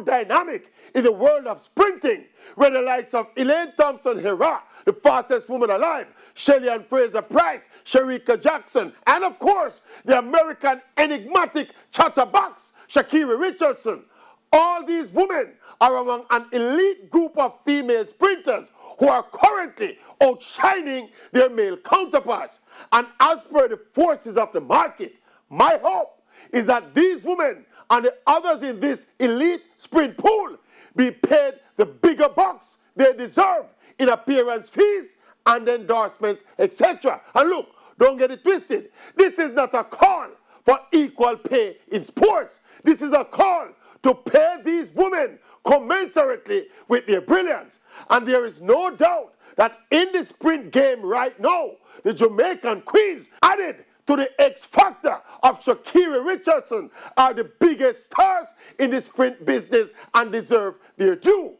dynamic in the world of sprinting, where the likes of Elaine Thompson-Herah, the fastest woman alive, Shelly Ann Fraser-Price, Shericka Jackson, and of course, the American enigmatic chatterbox, Sha'Carri Richardson. All these women are among an elite group of female sprinters who are currently outshining their male counterparts. And as per the forces of the market, my hope is that these women and the others in this elite sprint pool be paid the bigger bucks they deserve in appearance fees and endorsements, etc. And look, don't get it twisted. This is not a call for equal pay in sports. This is a call to pay these women commensurately with their brilliance. And there is no doubt that in the sprint game right now, the Jamaican queens, added to the X factor of Sha'Carri Richardson, are the biggest stars in the sprint business and deserve their due.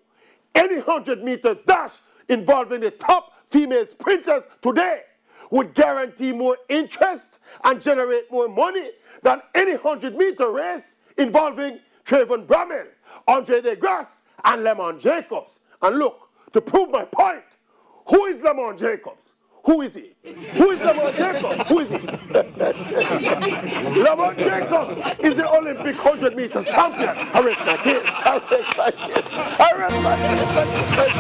Any 100 meters dash involving the top female sprinters today would guarantee more interest and generate more money than any 100-meter race involving Trayvon Bramell, Andre DeGrasse, and Lamont Jacobs. And look, to prove my point, who is Lamont Jacobs? Who is he? Who is Lamont Jacobs? Who is he? Lamont Jacobs is the Olympic 100-meter champion. I rest my case. I rest my case. I rest my case.